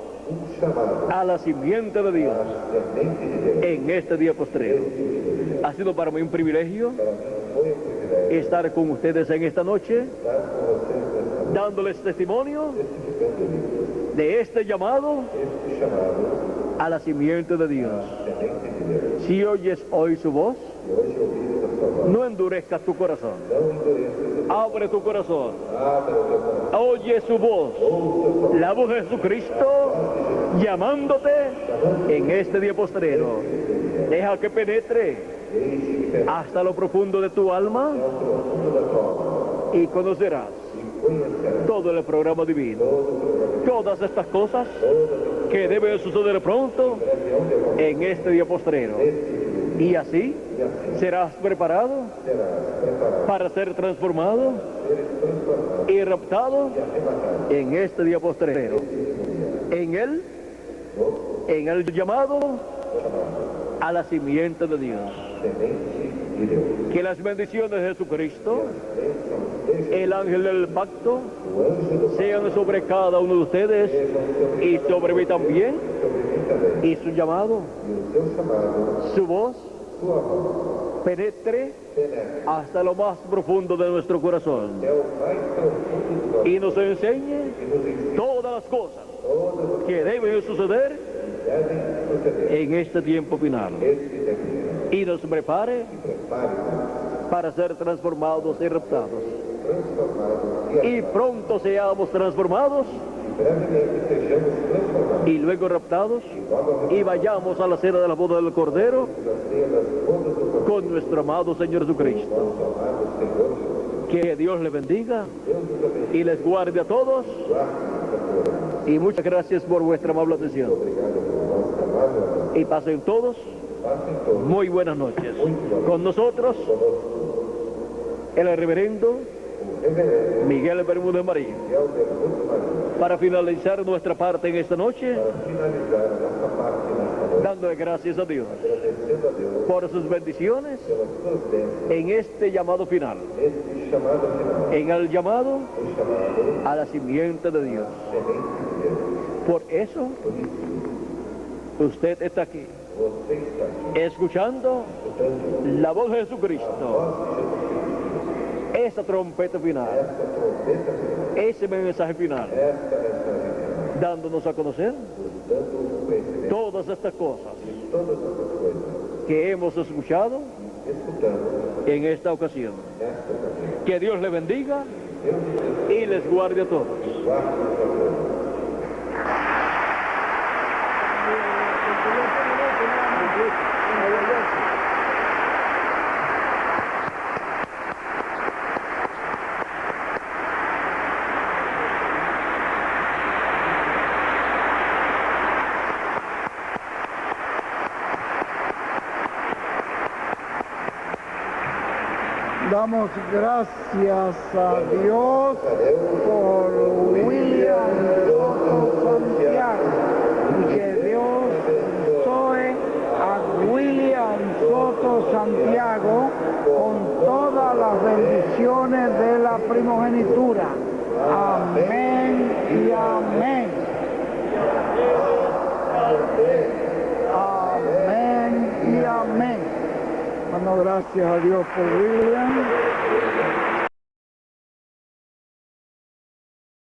Speaker 2: chamado
Speaker 1: a la simiente de Dios
Speaker 2: à semente de Deus.
Speaker 1: en este día postrero. Ha sido para mí un privilegio
Speaker 2: Para mim foi privilégio
Speaker 1: estar con ustedes en esta noche,
Speaker 2: estar com vocês nesta noite,
Speaker 1: dándoles testimonio
Speaker 2: testificando
Speaker 1: de este llamado
Speaker 2: este chamado
Speaker 1: a la simiente de Dios.
Speaker 2: à semente de Deus.
Speaker 1: Si oyes hoy su voz,
Speaker 2: E hoje ouvidos a sua voz,
Speaker 1: no endurezcas tu corazón,
Speaker 2: não endureças,
Speaker 1: abre tu corazón,
Speaker 2: abra o teu coração,
Speaker 1: oye su voz,
Speaker 2: ouça sua
Speaker 1: la voz de Jesucristo llamándote en este día postrero. Deja que penetre
Speaker 2: deixe que penetre
Speaker 1: hasta lo profundo de tu alma
Speaker 2: ao profundo da tua alma
Speaker 1: y conocerás
Speaker 2: e conhecerás
Speaker 1: todo el programa divino.
Speaker 2: todo o programa,
Speaker 1: Todas estas cosas
Speaker 2: todas as
Speaker 1: que deben suceder pronto
Speaker 2: previsões de
Speaker 1: en este día postrero. Y así
Speaker 2: e assim
Speaker 1: serás preparado
Speaker 2: serás preparado,
Speaker 1: para ser transformado
Speaker 2: seres transformado
Speaker 1: y raptado
Speaker 2: e arrebatado
Speaker 1: en este día postrero. En el llamado a la simiente de Dios.
Speaker 2: semente de Deus.
Speaker 1: Que las bendiciones de Jesucristo,
Speaker 2: Bênçãos
Speaker 1: el ángel del pacto,
Speaker 2: do anjo do
Speaker 1: sean sobre cada uno de ustedes y sobre mí también,
Speaker 2: sobre mim também.
Speaker 1: y su llamado,
Speaker 2: E o seu chamado,
Speaker 1: su voz,
Speaker 2: sua voz,
Speaker 1: penetre
Speaker 2: penetre
Speaker 1: hasta lo más profundo de nuestro corazón
Speaker 2: até o mais profundo do nosso
Speaker 1: y nos enseñe
Speaker 2: e nos ensine
Speaker 1: todas las cosas
Speaker 2: todas as
Speaker 1: que deben suceder
Speaker 2: que devem suceder
Speaker 1: en este tiempo final
Speaker 2: neste tempo
Speaker 1: y nos prepare
Speaker 2: e prepare-nos
Speaker 1: para ser transformados y raptados.
Speaker 2: transformados
Speaker 1: Y pronto seamos transformados
Speaker 2: brevemente sejamos transformados
Speaker 1: y luego raptados
Speaker 2: logo
Speaker 1: y vayamos a la cena de la boda del Cordero
Speaker 2: na ceia das bodas do Cordeiro,
Speaker 1: con nuestro amado Señor Jesucristo.
Speaker 2: nosso amado Senhor Jesus.
Speaker 1: Que Dios les bendiga
Speaker 2: Deus nos abençoe,
Speaker 1: y les guarde a todos,
Speaker 2: guarde-nos a todos.
Speaker 1: y muchas gracias por vuestra amable atención.
Speaker 2: Obrigado por vossa amável atenção.
Speaker 1: Y pasen todos
Speaker 2: Passem todos
Speaker 1: muy buenas noches. Con nosotros
Speaker 2: conosco
Speaker 1: el reverendo
Speaker 2: o reverendo
Speaker 1: Miguel Bermúdez Marín.
Speaker 2: Miguel Bermudo Marinho
Speaker 1: Para finalizar nuestra parte en esta noche,
Speaker 2: para finalizar a nossa parte nesta noite,
Speaker 1: dándole gracias a Dios
Speaker 2: agradecendo a Deus
Speaker 1: por sus bendiciones
Speaker 2: pelas suas bênçãos
Speaker 1: en este llamado final,
Speaker 2: neste chamado final,
Speaker 1: en el llamado
Speaker 2: o chamado
Speaker 1: a la simiente de Dios.
Speaker 2: semente de Deus.
Speaker 1: Por eso
Speaker 2: Por isso,
Speaker 1: usted está aquí,
Speaker 2: você está aqui,
Speaker 1: escuchando
Speaker 2: escutando
Speaker 1: la voz de
Speaker 2: a
Speaker 1: Jesucristo,
Speaker 2: voz de Jesus,
Speaker 1: esa trompeta final,
Speaker 2: esta trombeta final,
Speaker 1: ese mensaje final,
Speaker 2: esta mensagem final,
Speaker 1: dándonos a conocer
Speaker 2: nos dando o conhecimento
Speaker 1: todas estas cosas
Speaker 2: de todas essas coisas
Speaker 1: que hemos escuchado
Speaker 2: que escutamos
Speaker 1: en esta ocasión.
Speaker 2: nesta ocasião.
Speaker 1: Que Dios les bendiga
Speaker 2: Deus nos
Speaker 1: y les guarde a todos.
Speaker 2: guarde a todos.
Speaker 3: Damos gracias a Dios por William Soto Santiago y que Dios bendice a William Soto Santiago con todas las bendiciones de la primogenitura. Amén y amén. Amén y amén. Bueno, gracias a Dios por William.